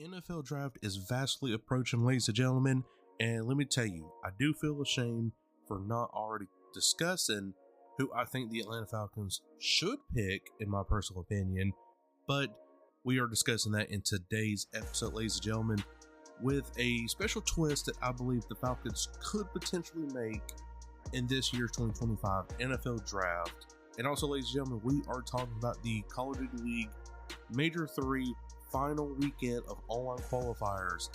NFL draft is vastly approaching, ladies and gentlemen, and let me tell you, I do feel ashamed for not already discussing who I think the Atlanta Falcons should pick, in my personal opinion, but we are discussing that in today's episode, ladies and gentlemen, with a special twist that I believe the Falcons could potentially make in this year's 2025 NFL draft. And also, ladies and gentlemen, we are talking about the Call of Duty League Major 3 final weekend of online qualifiers,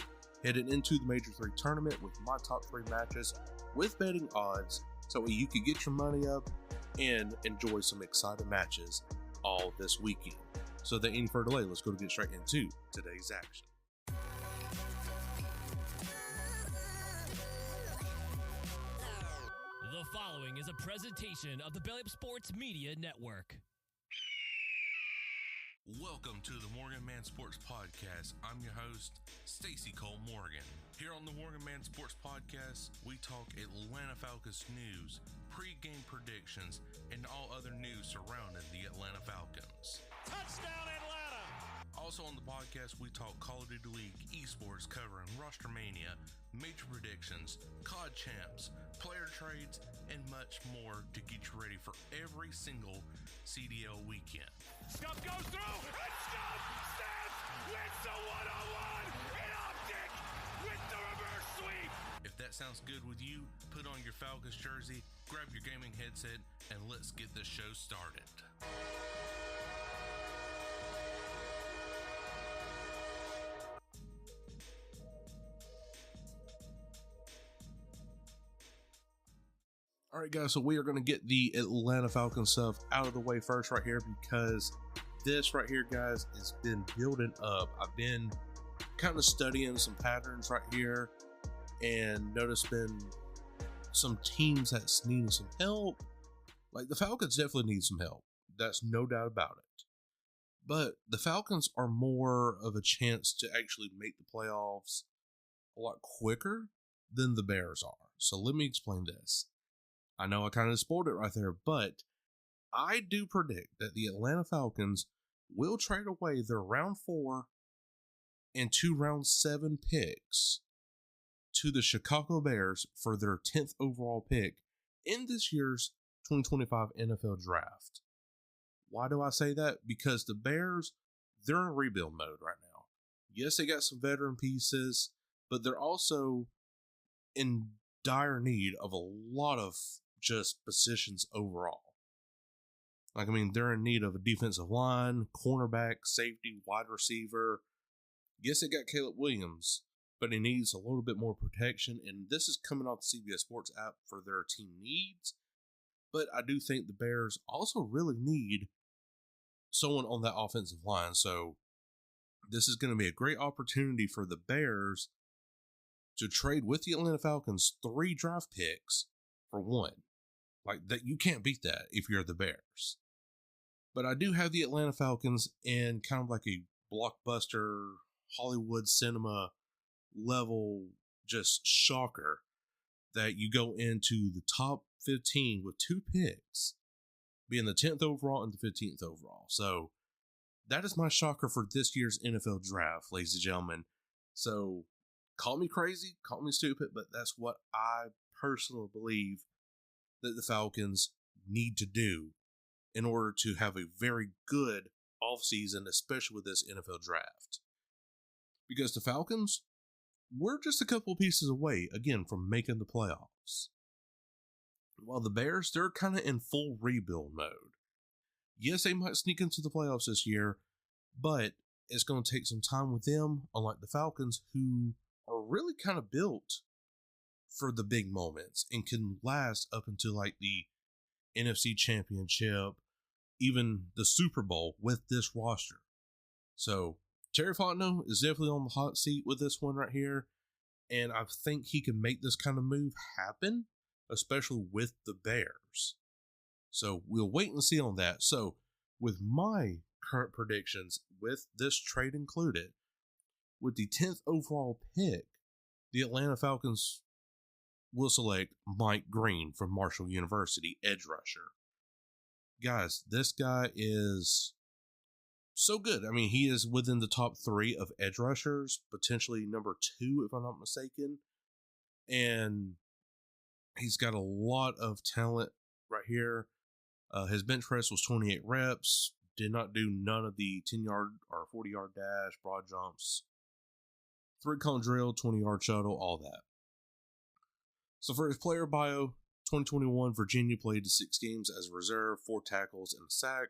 headed into the Major 3 tournament with my top 3 matches with betting odds, so you can get your money up and enjoy some exciting matches all this weekend. So without any further delay, let's go to get straight into today's action. The following is a presentation of the Belly Up Sports Media Network. Welcome to the Morgan Man Sports Podcast. I'm your host, Stacy Morgan. Here on the Morgan Man Sports Podcast, we talk Atlanta Falcons news, pre-game predictions, and all other news surrounding the Atlanta Falcons. Touchdown, Atlanta! Also on the podcast, we talk Call of Duty League, esports, covering Roster Mania, major predictions, COD champs, player trades, and much more to get you ready for every single CDL weekend. Scuff goes through, and Scuff stands wins the one-on-one in OpTic with the reverse sweep. If that sounds good with you, put on your Falcons jersey, grab your gaming headset, and let's get this show started. All right, guys, so we are going to get the Atlanta Falcons stuff out of the way first right here, because this right here, guys, has been building up. I've been kind of studying some patterns right here and noticed been some teams that's needing some help. Like the Falcons definitely need some help. That's no doubt about it. But the Falcons are more of a chance to actually make the playoffs a lot quicker than the Bears are. So let me explain this. I know I kind of spoiled it right there, but I do predict that the Atlanta Falcons will trade away their round 4 and 2 round 7 picks to the Chicago Bears for their 10th overall pick in this year's 2025 NFL draft. Why do I say that? Because the Bears, they're in rebuild mode right now. Yes, they got some veteran pieces, but they're also in dire need of a lot of just positions overall. Like, I mean, they're in need of a defensive line, cornerback, safety, wide receiver. Yes, they got Caleb Williams, but he needs a little bit more protection, and this is coming off the CBS Sports app for their team needs. But I do think the Bears also really need someone on that offensive line, so this is going to be a great opportunity for the Bears to trade with the Atlanta Falcons 3 draft picks for 1. Like, that, you can't beat that if you're the Bears. But I do have the Atlanta Falcons in kind of like a blockbuster Hollywood cinema level just shocker that you go into the top 15 with 2 picks, being the 10th overall and the 15th overall. So that is my shocker for this year's NFL draft, ladies and gentlemen. So call me crazy, call me stupid, but that's what I personally believe that the Falcons need to do in order to have a very good offseason, especially with this NFL draft. Because the Falcons, we're just a couple of pieces away, again, from making the playoffs. While the Bears, they're kind of in full rebuild mode. Yes, they might sneak into the playoffs this year, but it's going to take some time with them, unlike the Falcons, who are really kind of built for the big moments and can last up until like the NFC Championship, even the Super Bowl with this roster. So Terry Fontenot is definitely on the hot seat with this one right here, and I think he can make this kind of move happen, especially with the Bears. So we'll wait and see on that. So with my current predictions, with this trade included, with the 10th overall pick, the Atlanta Falcons will select Mike Green from Marshall University, edge rusher. Guys, this guy is so good. I mean, he is within the top 3 of edge rushers, potentially number 2 if I'm not mistaken. And he's got a lot of talent right here. His bench press was 28 reps. Did not do none of the 10-yard or 40-yard dash, broad jumps, 3-cone drill, 20-yard shuttle, all that. So for his player bio, 2021 Virginia played 6 games as a reserve, 4 tackles and a sack.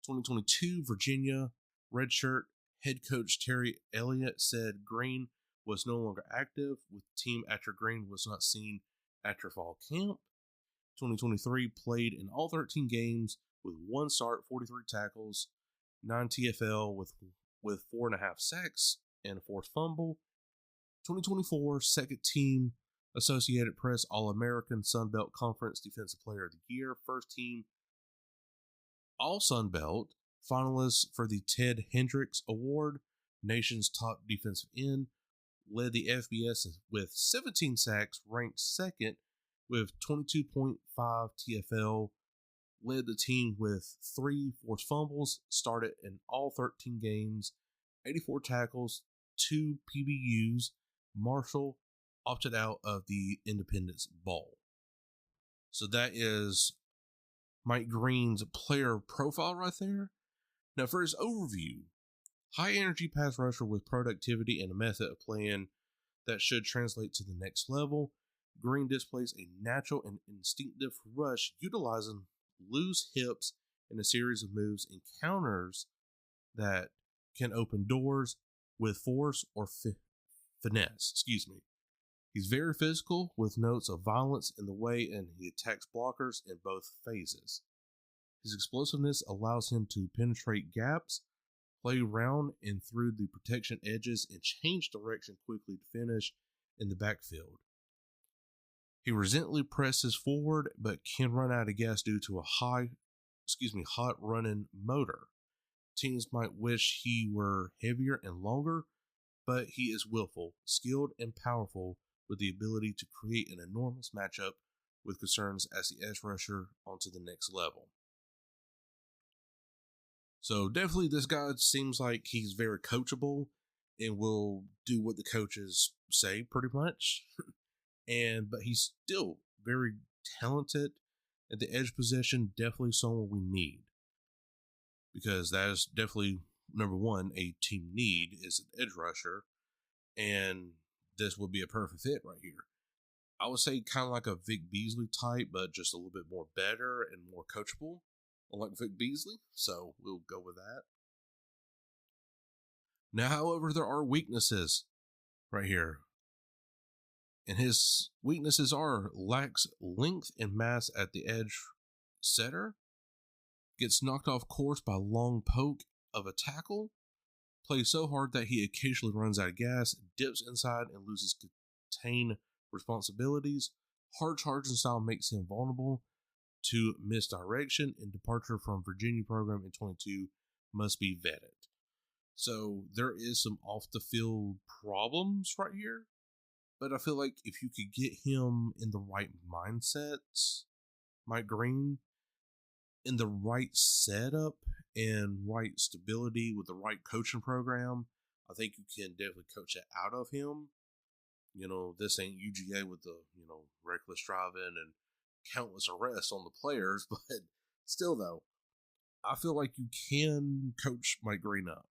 2022 Virginia redshirt head coach Terry Elliott said Green was no longer active with the team after Green was not seen after fall camp. 2023 played in all 13 games with 1 start, 43 tackles, 9 TFL with 4.5 sacks and a forced fumble. 2024 second team Associated Press All-American Sun Belt Conference Defensive Player of the Year, first team All Sun Belt finalist for the Ted Hendricks Award, nation's top defensive end, led the FBS with 17 sacks, ranked second with 22.5 TFL, led the team with 3 forced fumbles, started in all 13 games, 84 tackles, 2 PBUs. Marshall opted out of the Independence Bowl. So that is Mike Green's player profile right there. Now for his overview, high energy pass rusher with productivity and a method of playing that should translate to the next level. Green displays a natural and instinctive rush utilizing loose hips in a series of moves and counters that can open doors with force or finesse. He's very physical with notes of violence in the way and he attacks blockers in both phases. His explosiveness allows him to penetrate gaps, play round and through the protection edges, and change direction quickly to finish in the backfield. He resentfully presses forward but can run out of gas due to a hot running motor. Teams might wish he were heavier and longer, but he is willful, skilled, and powerful with the ability to create an enormous matchup with concerns as the edge rusher onto the next level. So definitely this guy seems like he's very coachable and will do what the coaches say pretty much. But he's still very talented at the edge position, definitely someone we need. Because that is definitely, number one, a team need is an edge rusher. And this would be a perfect fit right here. I would say kind of like a Vic Beasley type, but just a little bit more better and more coachable, unlike Vic Beasley. So we'll go with that. Now, however, there are weaknesses right here. And his weaknesses are lacks length and mass at the edge setter, gets knocked off course by long poke of a tackle, plays so hard that he occasionally runs out of gas, dips inside and loses contain responsibilities. Hard charging style makes him vulnerable to misdirection, and departure from Virginia program in 22 must be vetted. So there is some off the field problems right here. But I feel like if you could get him in the right mindset, Mike Green, in the right setup and right stability with the right coaching program, I think you can definitely coach it out of him. You know, this ain't UGA with the, reckless driving and countless arrests on the players, but still though, I feel like you can coach Mike Green up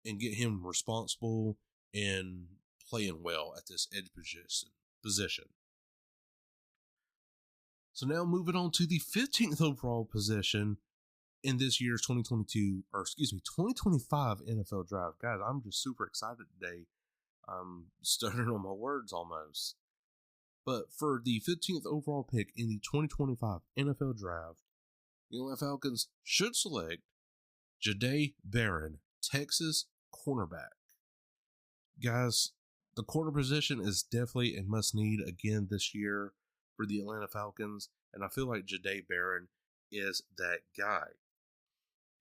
and get him responsible and playing well at this edge position. So now moving on to the 15th overall position in this year's 2025 NFL draft. Guys, I'm just super excited today. I'm stuttering on my words almost. But for the 15th overall pick in the 2025 NFL draft, the Atlanta Falcons should select Jahdae Barron, Texas cornerback. Guys, the corner position is definitely a must-need again this year for the Atlanta Falcons, and I feel like Jahdae Barron is that guy.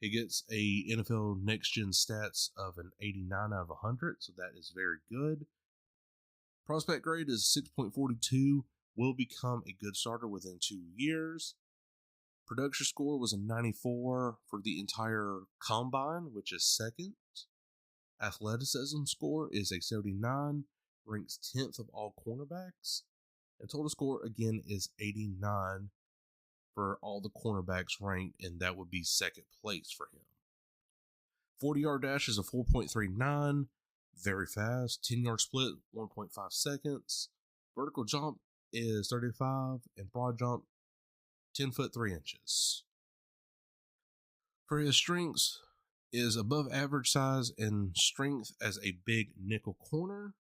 He gets a NFL next-gen stats of an 89 out of 100, so that is very good. Prospect grade is 6.42, will become a good starter within 2 years. Production score was a 94 for the entire combine, which is second. Athleticism score is a 79, ranks 10th of all cornerbacks. And total score, again, is 89 for all the cornerbacks ranked, and that would be second place for him. 40-yard dash is a 4.39, very fast. 10-yard split, 1.5 seconds. Vertical jump is 35, and broad jump, 10 foot 3 inches. For his strengths, is above average size and strength as a big nickel corner,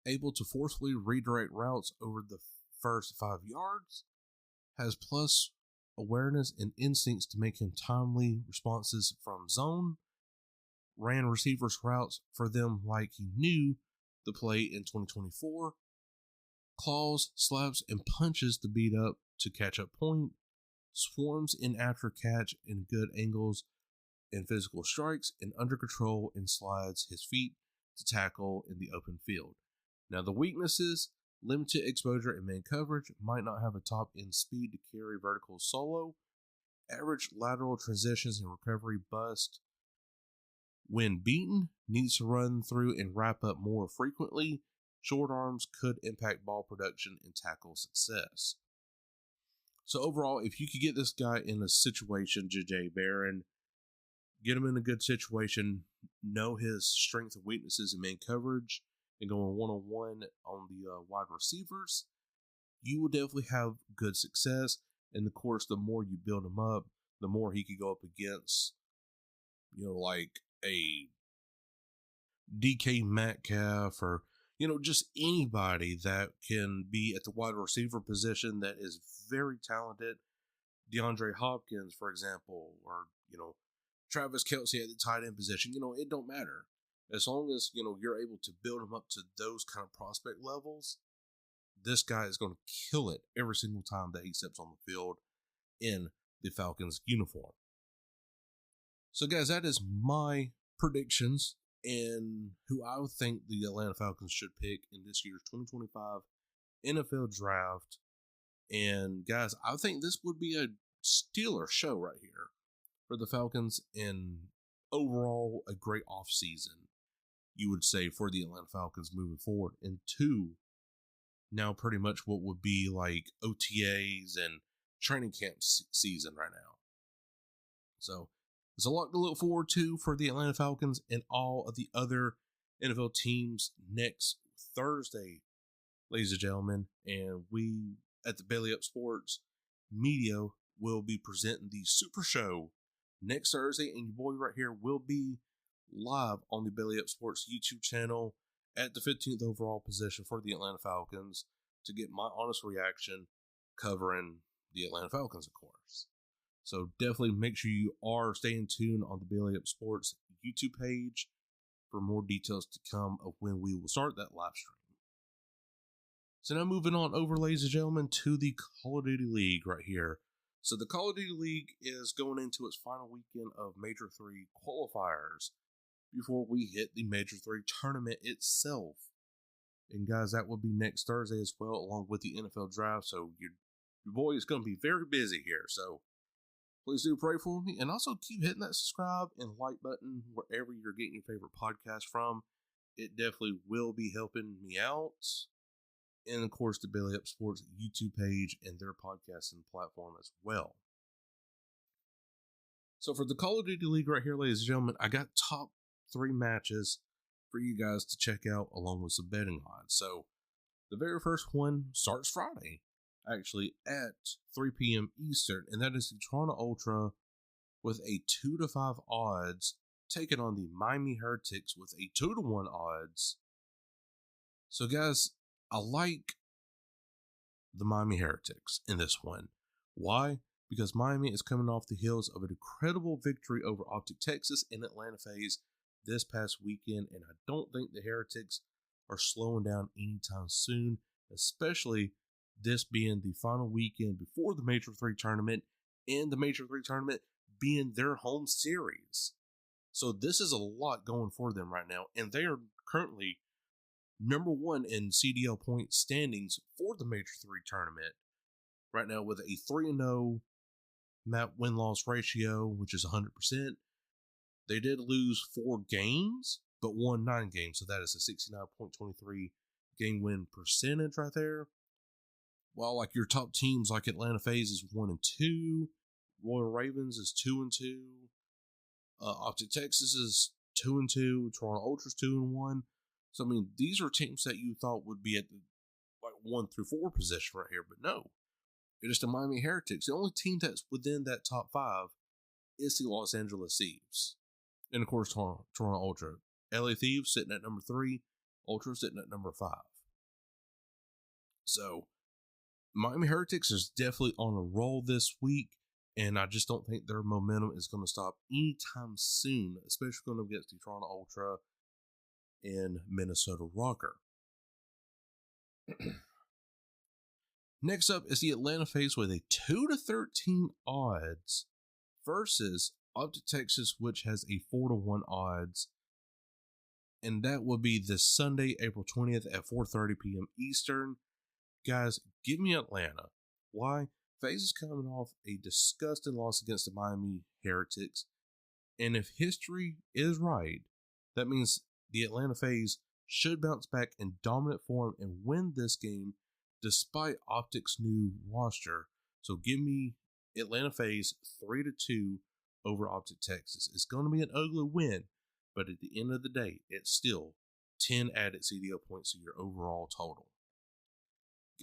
able to forcefully redirect routes over the first 5 yards, has plus awareness and instincts to make him timely responses from zone, ran receivers' routes for them like he knew the play in 2024, claws, slaps, and punches to beat up to catch up point, swarms in after catch in good angles and physical strikes, and under control and slides his feet to tackle in the open field. Now the weaknesses, limited exposure and man coverage, might not have a top end speed to carry vertical solo, average lateral transitions and recovery bust. When beaten, needs to run through and wrap up more frequently. Short arms could impact ball production and tackle success. So overall, if you could get this guy in a situation, Jahdae Barron, get him in a good situation, know his strengths and weaknesses in man coverage, and going one-on-one on the wide receivers, you will definitely have good success. And of course, the more you build him up, the more he could go up against, like a DK Metcalf or, just anybody that can be at the wide receiver position that is very talented. DeAndre Hopkins, for example, or, Travis Kelce at the tight end position. It don't matter. As long as, you're able to build him up to those kind of prospect levels, this guy is going to kill it every single time that he steps on the field in the Falcons uniform. So, guys, that is my predictions and who I would think the Atlanta Falcons should pick in this year's 2025 NFL Draft. And, guys, I think this would be a Steeler show right here for the Falcons, and overall a great offseason, you would say, for the Atlanta Falcons moving forward into now pretty much what would be like OTAs and training camp season right now. So there's a lot to look forward to for the Atlanta Falcons and all of the other NFL teams next Thursday, ladies and gentlemen. And we at the Belly Up Sports Media will be presenting the Super Show next Thursday, and your boy right here will be live on the Belly Up Sports YouTube channel at the 15th overall position for the Atlanta Falcons to get my honest reaction covering the Atlanta Falcons, of course. So definitely make sure you are staying tuned on the Belly Up Sports YouTube page for more details to come of when we will start that live stream. So now moving on over, ladies and gentlemen, to the Call of Duty League right here. So the Call of Duty League is going into its final weekend of Major 3 qualifiers before we hit the Major 3 tournament itself. And guys, that will be next Thursday as well, along with the NFL Draft. So your boy is going to be very busy here. So please do pray for me. And also keep hitting that subscribe and like button wherever you're getting your favorite podcast from. It definitely will be helping me out. And, of course, the Belly Up Sports YouTube page and their podcasting platform as well. So, for the Call of Duty League right here, ladies and gentlemen, I got top 3 matches for you guys to check out along with some betting odds. So, the very first one starts Friday, actually, at 3 p.m. Eastern, and that is the Toronto Ultra with a 2-5 odds, taking on the Miami Heretics with a 2-1 odds. So, guys, I like the Miami Heretics in this one. Why? Because Miami is coming off the heels of an incredible victory over OpTic Texas and Atlanta FaZe this past weekend, and I don't think the Heretics are slowing down anytime soon, especially this being the final weekend before the Major 3 tournament, and the Major 3 tournament being their home series. So this is a lot going for them right now, and they are currently number 1 in CDL point standings for the Major 3 tournament right now with a 3-0 map win-loss ratio, which is 100%. They did lose 4 games, but won 9 games. So that is a 69.23 game win percentage right there. While like your top teams like Atlanta FaZe is 1-2, Royal Ravens is 2-2, OpTic Texas is 2-2, Toronto Ultras 2-1. So I mean, these are teams that you thought would be at the like 1 through 4 position right here, but no, it is the Miami Heretics. The only team that's within that top 5 is the Los Angeles Thieves, and of course Toronto Ultra. LA Thieves sitting at number 3, Ultra sitting at number 5. So Miami Heretics is definitely on a roll this week, and I just don't think their momentum is going to stop anytime soon, especially going against the Toronto Ultra and Minnesota Rocker. Next up is the Atlanta FaZe with a 2-13 odds versus OpTic Texas, which has a 4-1 odds. And that will be this Sunday, April 20th at 4:30 p.m. Eastern. Guys, give me Atlanta. Why? FaZe is coming off a disgusting loss against the Miami Heretics. And if history is right, that means the Atlanta FaZe should bounce back in dominant form and win this game despite OpTic's new roster. So give me Atlanta FaZe 3-2 over OpTic Texas. It's going to be an ugly win, but at the end of the day, it's still 10 added CDL points to your overall total.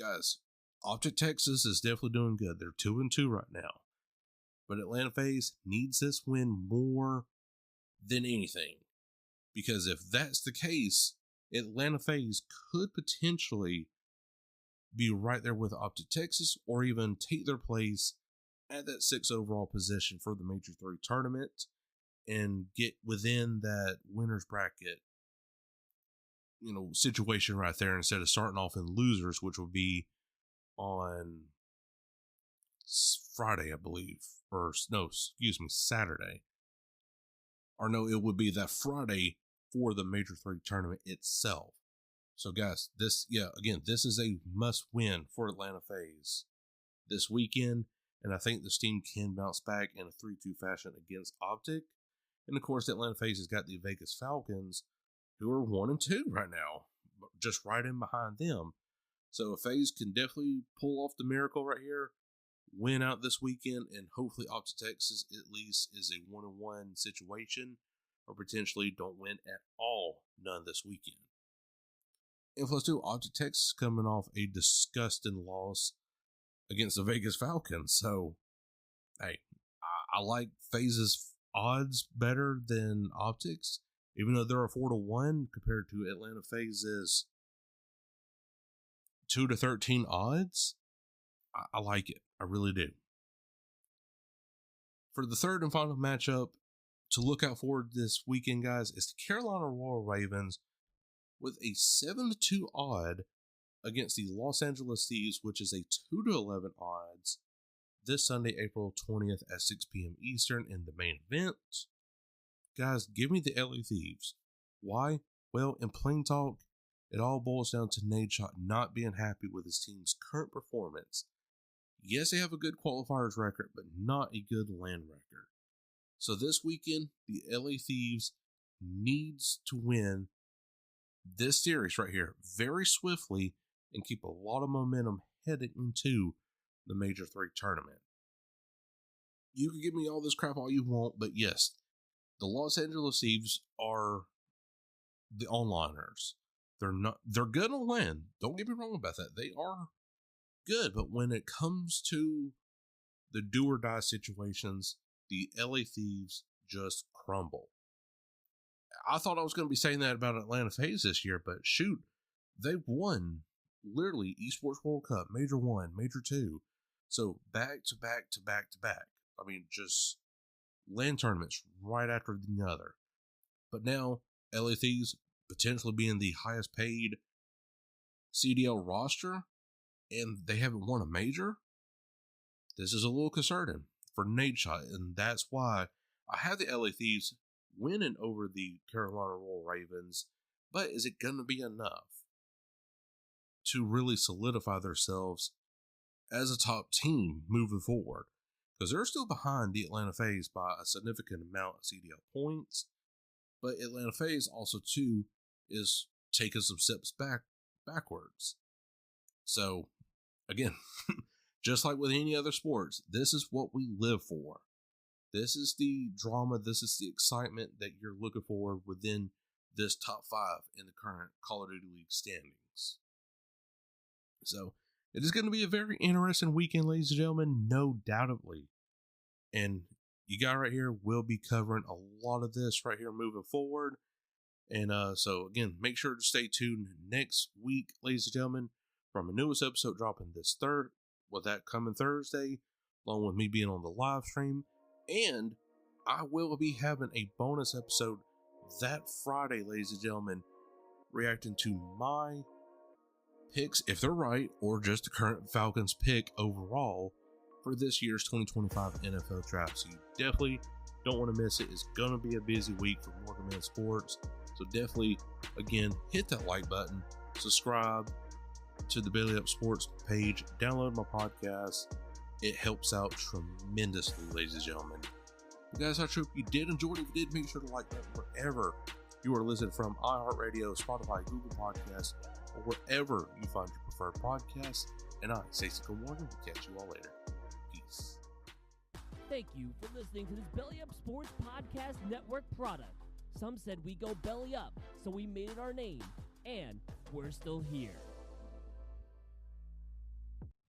Guys, OpTic Texas is definitely doing good. They're 2-2 right now. But Atlanta FaZe needs this win more than anything. Because if that's the case, Atlanta FaZe could potentially be right there with OpTic Texas or even take their place at that 6th overall position for the Major 3 tournament and get within that winner's bracket, situation right there instead of starting off in losers, which will be on Friday, I believe, Saturday. Or no, it would be that Friday for the Major 3 tournament itself. So guys, this is a must win for Atlanta FaZe this weekend, and I think this team can bounce back in a 3-2 fashion against OpTic. And of course, Atlanta FaZe has got the Vegas Falcons, who are 1-2 right now, just right in behind them. So FaZe can definitely pull off the miracle right here, win out this weekend, and hopefully OpTic Texas at least is a 1-1 situation, or potentially don't win at all none this weekend. And plus, too, OpTic Texas coming off a disgusting loss against the Vegas Falcons. So, hey, I like FaZe's odds better than OpTic's, even though they're a 4-1 compared to Atlanta FaZe's 2-13 odds. I like it. I really do. For the third and final matchup to look out for this weekend, guys, is the Carolina Royal Ravens with a 7-2 odd against the Los Angeles Thieves, which is a 2-11 odds this Sunday, April 20th at 6 p.m. Eastern in the main event. Guys, give me the LA Thieves. Why? Well, in plain talk, it all boils down to Nadeshot not being happy with his team's current performance. Yes, they have a good qualifiers record, but not a good LAN record. So this weekend, the LA Thieves needs to win this series right here very swiftly and keep a lot of momentum heading into the Major 3 tournament. You can give me all this crap all you want, but yes, the Los Angeles Thieves are the onliners. They're good on LAN. Don't get me wrong about that. They are good, but when it comes to the do or die situations, the LA Thieves just crumble. I thought I was going to be saying that about Atlanta FaZe this year, but shoot, they've won literally Esports World Cup, Major 1, Major 2. So back to back to back to back. I mean, just LAN tournaments right after the other. But now, LA Thieves potentially being the highest paid CDL roster, and they haven't won a major. This is a little concerning for Nadeshot, and that's why I have the LA Thieves winning over the Carolina Royal Ravens. But is it going to be enough to really solidify themselves as a top team moving forward? because they're still behind the Atlanta FaZe by a significant amount of CDL points. But Atlanta FaZe also too is taking some steps backwards. So again, just like with any other sports, this is what we live for. This is the drama, this is the excitement that you're looking for within this top 5 in the current Call of Duty League standings. So it is going to be a very interesting weekend, ladies and gentlemen, no doubtedly. And you got right here, we'll be covering a lot of this right here moving forward. And so again, make sure to stay tuned next week, ladies and gentlemen, from a newest episode dropping this that coming Thursday, along with me being on the live stream. And I will be having a bonus episode that Friday, ladies and gentlemen, reacting to my picks, if they're right, or just the current Falcons pick overall for this year's 2025 NFL draft. So you definitely don't want to miss it. It's going to be a busy week for Morgan Man Sports. So definitely, again, hit that like button, subscribe to the Belly Up Sports page, download my podcast. It helps out tremendously, ladies and gentlemen. But guys, I hope you did enjoy it. If you did, make sure to like that wherever you are listening from, iHeartRadio, Spotify, Google Podcasts, or wherever you find your preferred podcasts. And I, Stacy Morgan, will catch you all later. Peace. Thank you for listening to this Belly Up Sports Podcast Network product. Some said we go belly up, so we made it our name, and we're still here.